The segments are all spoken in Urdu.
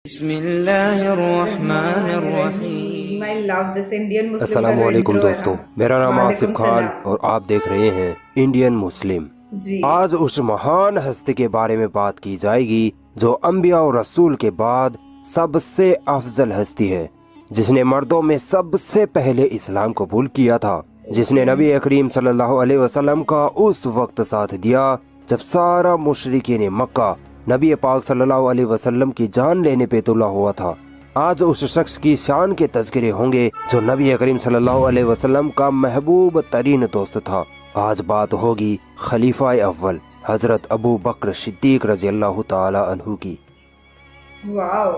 بسم اللہ الرحمن الرحیم۔ السلام علیکم دوستو، میرا نام آصف خان اور آپ دیکھ رہے ہیں انڈین مسلم۔ آج اس مہان ہستی کے بارے میں بات کی جائے گی جو انبیاء اور رسول کے بعد سب سے افضل ہستی ہے، جس نے مردوں میں سب سے پہلے اسلام قبول کیا تھا، جس نے نبی کریم صلی اللہ علیہ وسلم کا اس وقت ساتھ دیا جب سارا مشرکین مکہ نبی پاک صلی اللہ علیہ وسلم کی جان لینے پہ تلا ہوا تھا۔ آج اس شخص کی شان کے تذکرے ہوں گے جو نبی کریم صلی اللہ علیہ وسلم کا محبوب ترین دوست تھا۔ آج بات ہوگی خلیفہ اول حضرت ابو بکر صدیق رضی اللہ تعالی عنہ کی۔ واو،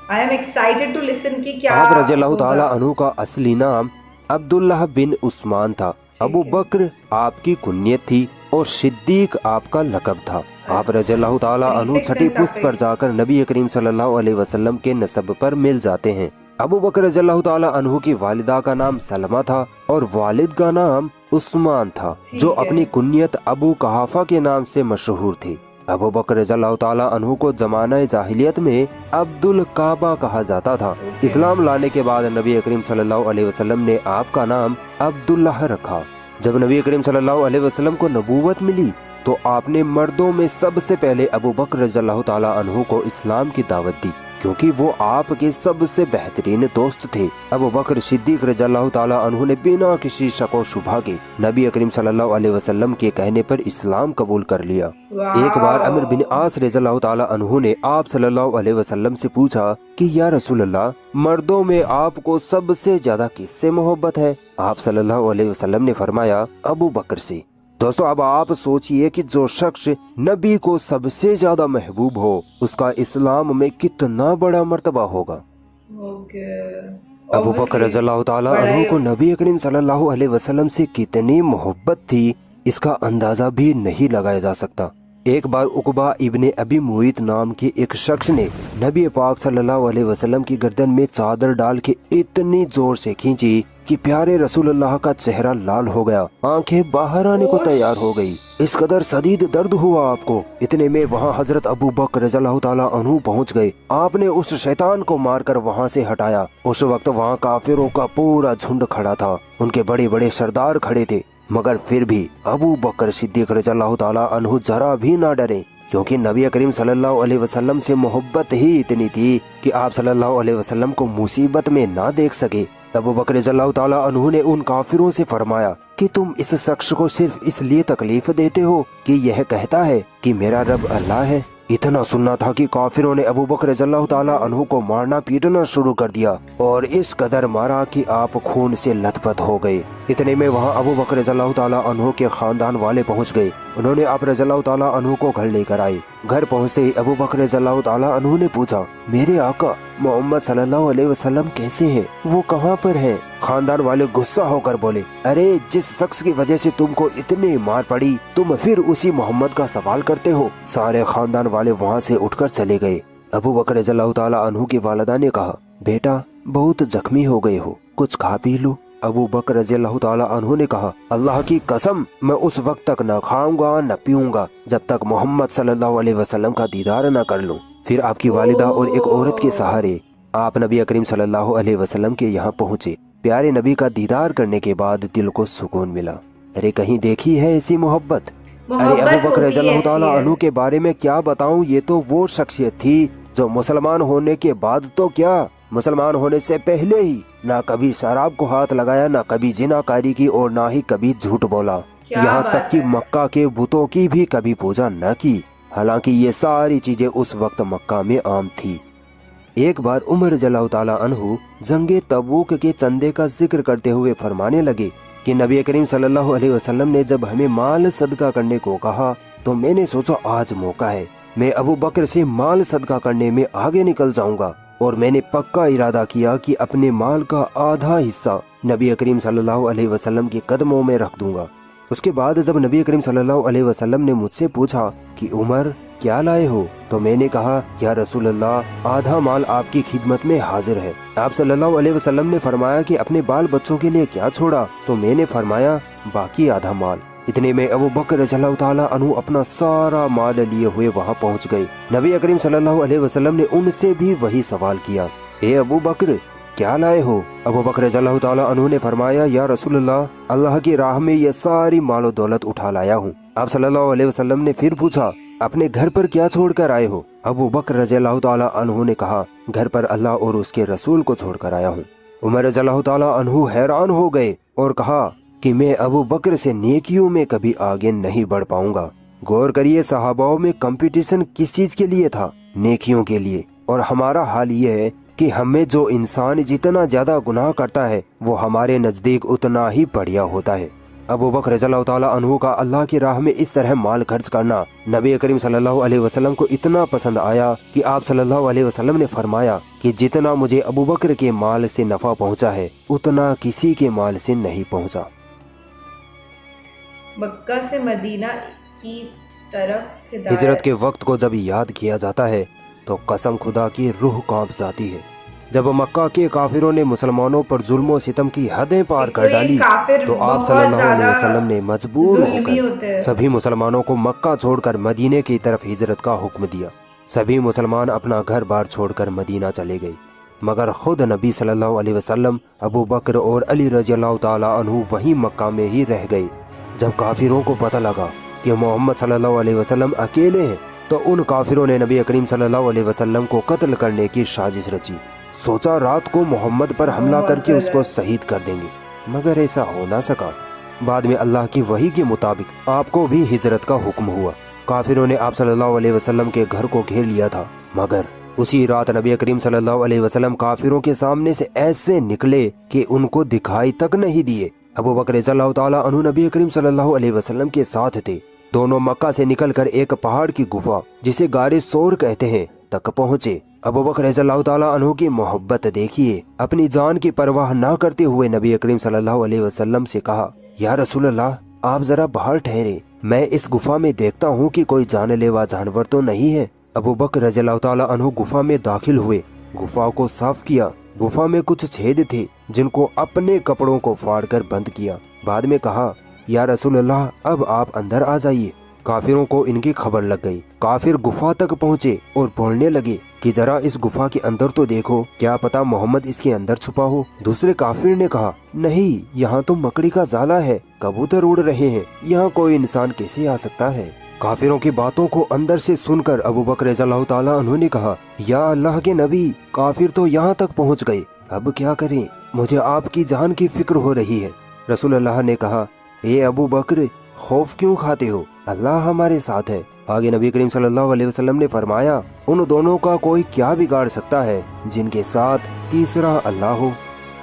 I am excited to listen کہ کیا آپ رضی اللہ تعالی عنہ کا اصلی نام عبداللہ بن عثمان تھا۔ ابو بکر آپ کی کنیت تھی اور صدیق آپ کا لقب تھا۔ آپ رضی اللہ تعالیٰ عنہ چھٹی پشت پر جا کر نبی کریم صلی اللہ علیہ وسلم کے نسب پر مل جاتے ہیں۔ ابو بکر رضی اللہ تعالیٰ عنہ کی والدہ کا نام سلمہ تھا اور والد کا نام عثمان تھا، جو اپنی کنیت ابو قحافہ کے نام سے مشہور تھی۔ ابو بکر رضی اللہ تعالیٰ عنہ کو زمانہ جاہلیت میں عبد الکعبہ کہا جاتا تھا۔ اسلام لانے کے بعد نبی کریم صلی اللہ علیہ وسلم نے آپ کا نام عبداللہ رکھا۔ جب نبی کریم صلی اللہ علیہ وسلم کو نبوت ملی تو آپ نے مردوں میں سب سے پہلے ابو بکر رضی اللہ تعالیٰ عنہ کو اسلام کی دعوت دی، کیونکہ وہ آپ کے سب سے بہترین دوست تھے۔ ابو بکر صدیق رضی اللہ تعالیٰ عنہ نے بنا کسی شک و شبہ کے نبی کریم صلی اللہ علیہ وسلم کے کہنے پر اسلام قبول کر لیا۔ ایک بار عمرو بن عاص رضی اللہ تعالیٰ عنہ نے آپ صلی اللہ علیہ وسلم سے پوچھا کہ یا رسول اللہ، مردوں میں آپ کو سب سے زیادہ کس سے محبت ہے؟ آپ صلی اللہ علیہ وسلم نے فرمایا ابو بکر سے۔ دوستو، اب آپ سوچئے کہ جو شخص نبی کو سب سے زیادہ محبوب ہو اس کا اسلام میں کتنا بڑا مرتبہ ہوگا۔ ابو بکر رضی اللہ تعالیٰ عنہ کو نبی کریم صلی اللہ علیہ وسلم سے کتنی محبت تھی، اس کا اندازہ بھی نہیں لگایا جا سکتا۔ ایک بار عقبہ ابن ابی معیط نام کے ایک شخص نے نبی پاک صلی اللہ علیہ وسلم کی گردن میں چادر ڈال کے اتنی زور سے کھینچی کہ پیارے رسول اللہ کا چہرہ لال ہو گیا، آنکھیں باہر آنے کو تیار ہو گئی، اس قدر شدید درد ہوا آپ کو۔ اتنے میں وہاں حضرت ابو بکر رضی اللہ تعالیٰ عنہ پہنچ گئے۔ آپ نے اس شیطان کو مار کر وہاں سے ہٹایا۔ اس وقت وہاں کافروں کا پورا جھنڈ کھڑا تھا، ان کے بڑے بڑے سردار کھڑے تھے، مگر پھر بھی ابو بکر صدیق رضی اللہ تعالیٰ عنہ ذرا بھی نہ ڈرے، کیونکہ نبی کریم صلی اللہ علیہ وسلم سے محبت ہی اتنی تھی کہ آپ صلی اللہ علیہ وسلم کو مصیبت میں نہ دیکھ سکے۔ ابو بکر رضی اللہ تعالیٰ عنہ نے ان کافروں سے فرمایا کہ تم اس شخص کو صرف اس لیے تکلیف دیتے ہو کہ یہ کہتا ہے کہ میرا رب اللہ ہے۔ اتنا سننا تھا کہ کافروں نے ابو بکر رضی اللہ تعالیٰ عنہ کو مارنا پیٹنا شروع کر دیا اور اس قدر مارا کہ آپ خون سے لت پت ہو گئے۔ اتنے میں وہاں ابو بکر رضی اللہ تعالیٰ عنہ کے خاندان والے پہنچ گئے۔ انہوں نے آپ رضی اللہ تعالیٰ عنہ کو گھر لے کر آئے۔ گھر پہنچتے ہی ابو بکر رضی اللہ تعالیٰ عنہ نے پوچھا، میرے آقا محمد صلی اللہ علیہ وسلم کیسے ہیں؟ وہ کہاں پر ہیں؟ خاندان والے غصہ ہو کر بولے، ارے جس شخص کی وجہ سے تم کو اتنی مار پڑی تم پھر اسی محمد کا سوال کرتے ہو؟ سارے خاندان والے وہاں سے اٹھ کر چلے گئے۔ ابو بکر رضی اللہ تعالیٰ عنہ کی والدہ نے کہا، بیٹا بہت زخمی ہو گئے ہو، کچھ کھا پی لو۔ ابو بکر رضی اللہ تعالیٰ عنہ نے کہا، اللہ کی قسم میں اس وقت تک نہ کھاؤں گا نہ پیوں گا جب تک محمد صلی اللہ علیہ وسلم کا دیدار نہ کر لوں۔ پھر آپ کی والدہ اور ایک عورت کے سہارے آپ نبی کریم صلی اللہ علیہ وسلم کے یہاں پہنچے۔ پیارے نبی کا دیدار کرنے کے بعد دل کو سکون ملا۔ ارے کہیں دیکھی ہے ایسی محبت؟ ارے ابو بکر رضی اللہ تعالیٰ عنہ کے بارے میں کیا بتاؤں، یہ تو وہ شخصیت تھی جو مسلمان ہونے کے بعد تو کیا، مسلمان ہونے سے پہلے ہی نہ کبھی شراب کو ہاتھ لگایا، نہ کبھی زنا کاری کی اور نہ ہی کبھی جھوٹ بولا، یہاں تک کہ مکہ کے بتوں کی بھی کبھی پوجا نہ کی، حالانکہ یہ ساری چیزیں اس وقت مکہ میں عام تھی۔ ایک بار عمر رضی اللہ تعالیٰ عنہ جنگ تبوک کے چندے کا ذکر کرتے ہوئے فرمانے لگے کہ نبی کریم صلی اللہ علیہ وسلم نے جب ہمیں مال صدقہ کرنے کو کہا تو میں نے سوچا آج موقع ہے، میں ابو بکر سے مال صدقہ کرنے میں آگے نکل جاؤں گا، اور میں نے پکا ارادہ کیا کہ اپنے مال کا آدھا حصہ نبی کریم صلی اللہ علیہ وسلم کے قدموں میں رکھ دوں گا۔ اس کے بعد جب نبی کریم صلی اللہ علیہ وسلم نے مجھ سے پوچھا کہ عمر کیا لائے ہو، تو میں نے کہا، یا رسول اللہ آدھا مال آپ کی خدمت میں حاضر ہے۔ آپ صلی اللہ علیہ وسلم نے فرمایا کہ اپنے بال بچوں کے لیے کیا چھوڑا؟ تو میں نے فرمایا باقی آدھا مال۔ اتنے میں ابو بکر رضی اللہ تعالیٰ عنہ اپنا سارا مال لیے ہوئے وہاں پہنچ گئے۔ نبی کریم صلی اللہ علیہ وسلم نے ان سے بھی وہی سوال کیا، اے ابو بکر کیا لائے ہو؟ ابو بکر رضی اللہ تعالیٰ عنہ نے فرمایا، یا رسول اللہ کی راہ میں یہ ساری مال و دولت اٹھا لایا ہوں۔ آپ صلی اللہ علیہ وسلم نے پھر پوچھا، اپنے گھر پر کیا چھوڑ کر آئے ہو؟ ابو بکر رضی اللہ تعالیٰ عنہ نے کہا، گھر پر اللہ اور اس کے رسول کو چھوڑ کر آیا ہوں۔ عمر رضی اللہ تعالیٰ عنہ حیران ہو گئے اور کہا کہ میں ابو بکر سے نیکیوں میں کبھی آگے نہیں بڑھ پاؤں گا۔ غور کریے، صحاباؤں میں کمپٹیشن کس چیز کے لیے تھا؟ نیکیوں کے لیے۔ اور ہمارا حال یہ ہے کہ ہمیں جو انسان جتنا زیادہ گناہ کرتا ہے وہ ہمارے نزدیک اتنا ہی بڑھیا ہوتا ہے۔ ابو بکر رضی اللہ تعالیٰ عنہ کا اللہ کی راہ میں اس طرح مال خرچ کرنا نبی کریم صلی اللہ علیہ وسلم کو اتنا پسند آیا کہ آپ صلی اللہ علیہ وسلم نے فرمایا کہ جتنا مجھے ابو بکر کے مال سے نفع پہنچا ہے اتنا کسی کے مال سے نہیں پہنچا۔ مکہ سے مدینہ کی طرف ہجرت کے وقت کو جب یاد کیا جاتا ہے تو قسم خدا کی روح کانپ جاتی ہے۔ جب مکہ کے کافروں نے مسلمانوں پر ظلم و ستم کی حدیں پار کر ڈالی تو آپ صلی اللہ علیہ وسلم نے مجبور ہو کر سبھی مسلمانوں کو مکہ چھوڑ کر مدینے کی طرف ہجرت کا حکم دیا۔ سبھی مسلمان اپنا گھر بار چھوڑ کر مدینہ چلے گئے، مگر خود نبی صلی اللہ علیہ وسلم، ابو بکر اور علی رضی اللہ تعالیٰ عنہ وہیں مکہ میں ہی رہ گئے۔ جب کافروں کو پتہ لگا کہ محمد صلی اللہ علیہ وسلم اکیلے ہیں تو ان کافروں نے نبی کریم صلی اللہ علیہ وسلم کو قتل کرنے کی سازش رچی۔ سوچا رات کو محمد پر حملہ کر کے اس کو شہید کر دیں گے، مگر ایسا ہو نہ سکا۔ بعد میں اللہ کی وحی کے مطابق آپ کو بھی ہجرت کا حکم ہوا۔ کافروں نے آپ صلی اللہ علیہ وسلم کے گھر کو گھیر لیا تھا، مگر اسی رات نبی کریم صلی اللہ علیہ وسلم کافروں کے سامنے سے ایسے نکلے کہ ان کو دکھائی تک نہیں دیے۔ ابو بکر رضی اللہ تعالیٰ عنہ نبی کریم صلی اللہ علیہ وسلم کے ساتھ تھے۔ دونوں مکہ سے نکل کر ایک پہاڑ کی گفا جسے غار ثور کہتے ہیں تک پہنچے۔ ابو بکر رضی اللہ تعالیٰ عنہ کی محبت دیکھیے، اپنی جان کی پرواہ نہ کرتے ہوئے نبی کریم صلی اللہ علیہ وسلم سے کہا، یا رسول اللہ آپ ذرا باہر ٹھہرے، میں اس گفا میں دیکھتا ہوں کہ کوئی جان لیوا جانور تو نہیں ہے۔ ابو بکر رضی اللہ تعالیٰ عنہ گفا میں داخل ہوئے، گفا کو صاف کیا۔ گفا میں کچھ چھید تھے جن کو اپنے کپڑوں کو پھاڑ کر بند کیا۔ بعد میں کہا، یا رسول اللہ اب آپ اندر آ جائیے۔ کافروں کو ان کی خبر لگ گئی۔ کافر گفا تک پہنچے اور بولنے لگے کہ ذرا اس گفا کے اندر تو دیکھو، کیا پتا محمد اس کے اندر چھپا ہو۔ دوسرے کافر نے کہا، نہیں، یہاں تو مکڑی کا زالہ ہے، کبوتر اڑ رہے ہیں، یہاں کوئی انسان کیسے آ سکتا ہے؟ کافروں کی باتوں کو اندر سے سن کر ابو بکر رضی اللہ تعالیٰ عنہ نے کہا، یا اللہ کے نبی، کافر تو یہاں تک پہنچ گئے، اب کیا کریں؟ مجھے آپ کی جان کی فکر ہو رہی ہے۔ رسول اللہ نے کہا، اے ابو بکر خوف کیوں کھاتے ہو؟ اللہ ہمارے ساتھ ہے۔ آگے نبی کریم صلی اللہ علیہ وسلم نے فرمایا، ان دونوں کا کوئی کیا بگاڑ سکتا ہے جن کے ساتھ تیسرا اللہ ہو۔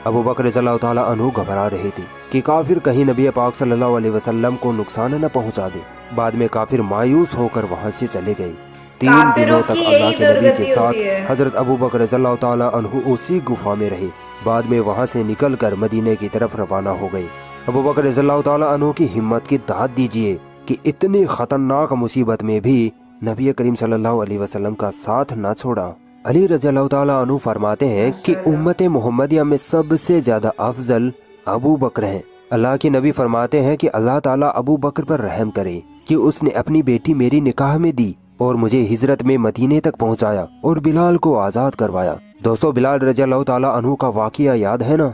ابو بکر رضی اللہ تعالیٰ عنہ گھبرا رہے تھے کہ کافر کہیں نبی پاک صلی اللہ علیہ وسلم کو نقصان نہ پہنچا دے۔ بعد میں کافر مایوس ہو کر وہاں سے چلے گئے۔ 3 دنوں تک اللہ کے نبی کے ساتھ حضرت ابو بکر رضی اللہ تعالیٰ عنہ اسی گفا میں رہے۔ بعد میں وہاں سے نکل کر مدینے کی طرف روانہ ہو گئے۔ ابو بکر رضی اللہ تعالیٰ عنہ کی ہمت کی داد دیجیے کہ اتنی خطرناک مصیبت میں بھی نبی کریم صلی اللہ علیہ وسلم کا ساتھ نہ چھوڑا۔ علی رضی اللہ تعالیٰ عنہ فرماتے ہیں کہ امت محمدیہ میں سب سے زیادہ افضل ابو بکر ہیں۔ اللہ کے نبی فرماتے ہیں کہ اللہ تعالیٰ ابو بکر پر رحم کرے کہ اس نے اپنی بیٹی میری نکاح میں دی اور مجھے ہجرت میں مدینے تک پہنچایا اور بلال کو آزاد کروایا۔ دوستو، بلال رضی اللہ تعالیٰ عنہ کا واقعہ یاد ہے نا؟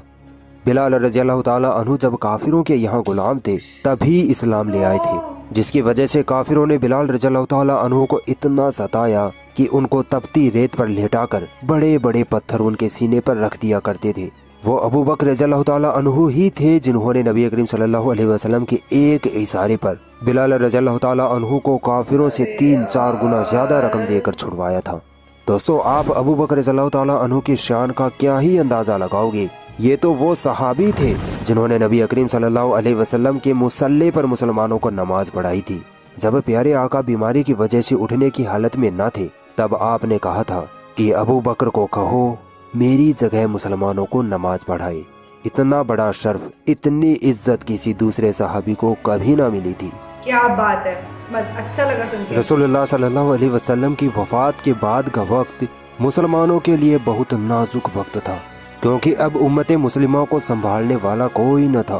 بلال رضی اللہ تعالیٰ عنہ جب کافروں کے یہاں غلام تھے تبھی اسلام لے آئے تھے، جس کی وجہ سے کافروں نے بلال رضی اللہ تعالیٰ عنہ کو اتنا ستایا کہ ان کو تپتی ریت پر لیٹا کر بڑے بڑے پتھر ان کے سینے پر رکھ دیا کرتے تھے۔ وہ ابو بکر رضی اللہ تعالیٰ عنہ ہی تھے جنہوں نے نبی کریم صلی اللہ علیہ وسلم کے ایک اشارے پر بلال رضی اللہ تعالیٰ عنہ کو کافروں سے 3-4 گنا زیادہ رقم دے کر چھڑوایا تھا۔ دوستو، آپ ابو بکر رضی اللہ تعالیٰ عنہ کی شان کا کیا ہی اندازہ لگاؤ گے۔ یہ تو وہ صحابی تھے جنہوں نے نبی کریم صلی اللہ علیہ وسلم کے مصلی پر مسلمانوں کو نماز پڑھائی تھی۔ جب پیارے آقا بیماری کی وجہ سے اٹھنے کی حالت میں نہ تھے تب آپ نے کہا تھا کہ ابو بکر کو کہو میری جگہ مسلمانوں کو نماز پڑھائے۔ اتنا بڑا شرف، اتنی عزت کسی دوسرے صحابی کو کبھی نہ ملی تھی۔ کیا بات ہے، اچھا لگا سن کے۔ رسول اللہ صلی اللہ علیہ وسلم کی وفات کے بعد کا وقت مسلمانوں کے لیے بہت نازک وقت تھا، کیونکہ اب امت مسلمہ کو سنبھالنے والا کوئی نہ تھا۔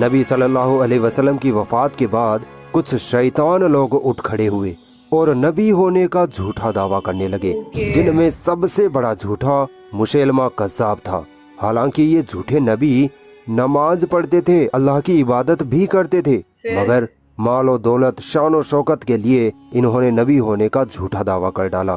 نبی صلی اللہ علیہ وسلم کی وفات کے بعد کچھ شیطان لوگ اٹھ کھڑے ہوئے اور نبی ہونے کا جھوٹا دعویٰ کرنے لگے، جن میں سب سے بڑا جھوٹا مسیلمہ کذاب تھا۔ حالانکہ یہ جھوٹے نبی نماز پڑھتے تھے، اللہ کی عبادت بھی کرتے تھے، مگر مال و دولت، شان و شوکت کے لیے انہوں نے نبی ہونے کا جھوٹا دعویٰ کر ڈالا۔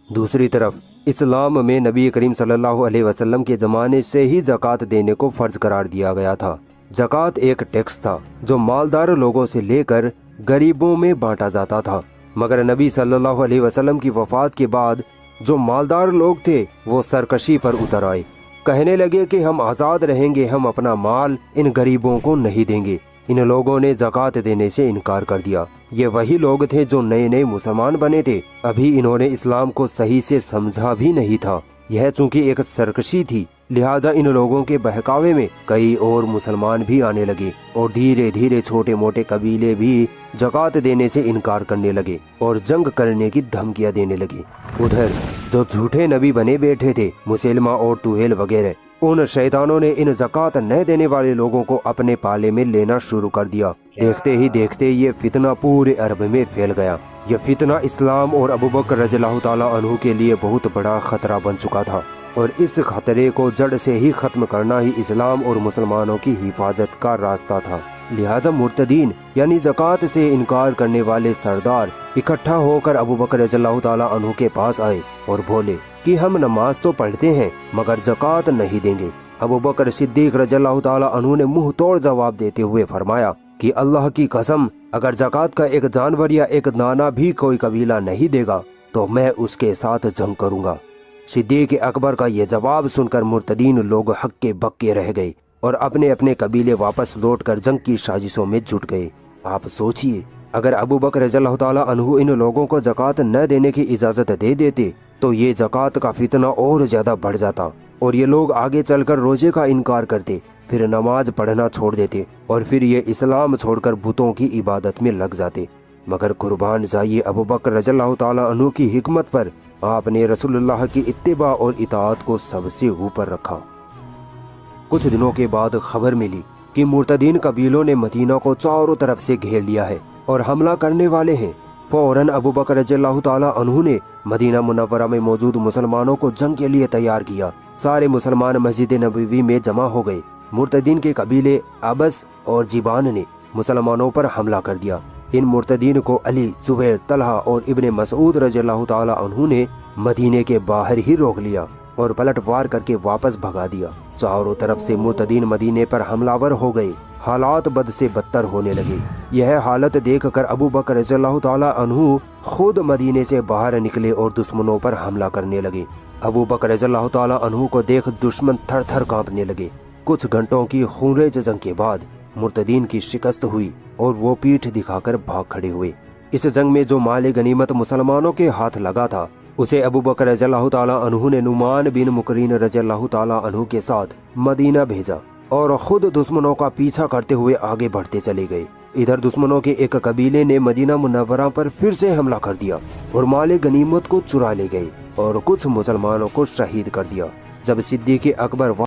دوسری طرف اسلام میں نبی کریم صلی اللہ علیہ وسلم کے زمانے سے ہی زکوٰۃ دینے کو فرض قرار دیا گیا تھا۔ زکوٰۃ ایک ٹیکس تھا جو مالدار لوگوں سے لے کر غریبوں میں بانٹا جاتا تھا، مگر نبی صلی اللہ علیہ وسلم کی وفات کے بعد جو مالدار لوگ تھے وہ سرکشی پر اتر آئے، کہنے لگے کہ ہم آزاد رہیں گے، ہم اپنا مال ان غریبوں کو نہیں دیں گے۔ ان لوگوں نے زکوٰۃ دینے سے انکار کر دیا۔ یہ وہی لوگ تھے جو نئے نئے مسلمان بنے تھے، ابھی انہوں نے اسلام کو صحیح سے سمجھا بھی نہیں تھا۔ یہ چونکہ ایک سرکشی تھی، لہٰذا ان لوگوں کے بہکاوے میں کئی اور مسلمان بھی آنے لگے اور دھیرے دھیرے چھوٹے موٹے قبیلے بھی زکوٰۃ دینے سے انکار کرنے لگے اور جنگ کرنے کی دھمکیاں دینے لگے۔ ادھر جو جھوٹے نبی بنے بیٹھے تھے، مسیلمہ اور طویل وغیرہ، ان شیطانوں نے ان زکوٰۃ نہ دینے والے لوگوں کو اپنے پالے میں لینا شروع کر دیا۔ دیکھتے ہی دیکھتے یہ فتنہ پورے عرب میں پھیل گیا۔ یہ فتنہ اسلام اور ابوبکر رضی اللہ تعالیٰ عنہ کے لیے بہت بڑا خطرہ بن چکا تھا، اور اس خطرے کو جڑ سے ہی ختم کرنا ہی اسلام اور مسلمانوں کی حفاظت کا راستہ تھا۔ لہٰذا مرتدین یعنی زکوٰۃ سے انکار کرنے والے سردار اکٹھا ہو کر ابوبکر رضی اللہ تعالیٰ عنہ کے پاس آئے اور بولے کہ ہم نماز تو پڑھتے ہیں مگر زکوٰۃ نہیں دیں گے۔ ابوبکر صدیق رضی اللہ تعالیٰ عنہ نے منہ توڑ جواب دیتے ہوئے فرمایا کہ اللہ کی قسم، اگر زکوٰۃ کا ایک جانور یا ایک دانہ بھی کوئی قبیلہ نہیں دے گا تو میں اس کے ساتھ جنگ کروں گا۔ صدیق اکبر کا یہ جواب سن کر مرتدین لوگ ہکے بکے رہ گئے اور اپنے اپنے قبیلے واپس لوٹ کر جنگ کی سازشوں میں جٹ گئے۔ آپ سوچئے، اگر ابوبکر رضی اللہ تعالیٰ عنہ ان لوگوں کو زکوٰۃ نہ دینے کی اجازت دے دیتے تو یہ زکوٰۃ کا فتنہ اور زیادہ بڑھ جاتا اور یہ لوگ آگے چل کر روزے کا انکار کرتے، پھر نماز پڑھنا چھوڑ دیتے اور پھر یہ اسلام چھوڑ کر بتوں کی عبادت میں لگ جاتے۔ مگر قربان جائیے ابوبکر رضی اللہ تعالیٰ عنہ کی حکمت پر، آپ نے رسول اللہ کی اتباع اور اطاعت کو سب سے اوپر رکھا۔ کچھ دنوں کے بعد خبر ملی کہ مرتدین قبیلوں نے مدینہ کو چاروں طرف سے گھیر لیا ہے اور حملہ کرنے والے ہیں۔ فوراً ابوبکر رضی اللہ تعالیٰ عنہ نے مدینہ منورہ میں موجود مسلمانوں کو جنگ کے لیے تیار کیا۔ سارے مسلمان مسجد نبوی میں جمع ہو گئے۔ مرتدین کے قبیلے ابس اور جبان نے مسلمانوں پر حملہ کر دیا۔ ان مرتدین کو علی، زبیر، طلحہ اور ابن مسعود رضی اللہ تعالیٰ عنہ نے مدینے کے باہر ہی روک لیا اور پلٹ وار کر کے واپس بھگا دیا۔ چاروں طرف سے مرتدین مدینے پر حملہ ور ہو گئے۔ حالات بد سے بدتر ہونے لگے۔ یہ حالت دیکھ کر ابوبکر رضی اللہ تعالیٰ عنہ خود مدینے سے باہر نکلے اور دشمنوں پر حملہ کرنے لگے۔ ابوبکر رضی اللہ تعالیٰ عنہ کو دیکھ دشمن تھر تھر کانپنے لگے۔ کچھ گھنٹوں کی خونریز جنگ کے بعد مرتدین کی شکست ہوئی اور وہ پیٹھ دکھا کر بھاگ کھڑے ہوئے۔ اس جنگ میں جو مال غنیمت مسلمانوں کے ہاتھ لگا تھا اسے ابوبکر رضی اللہ تعالیٰ عنہ نے نعمان بن مقرین رضی اللہ تعالیٰ عنہ کے ساتھ مدینہ بھیجا اور خود دشمنوں کا پیچھا کرتے ہوئے آگے بڑھتے چلے گئے۔ ادھر دشمنوں کے ایک قبیلے نے مدینہ منورہ پر پھر سے حملہ کر دیا اور مال غنیمت کو چرا لے گئے اور کچھ مسلمانوں کو شہید کر دیا۔ جب صدیق اکبر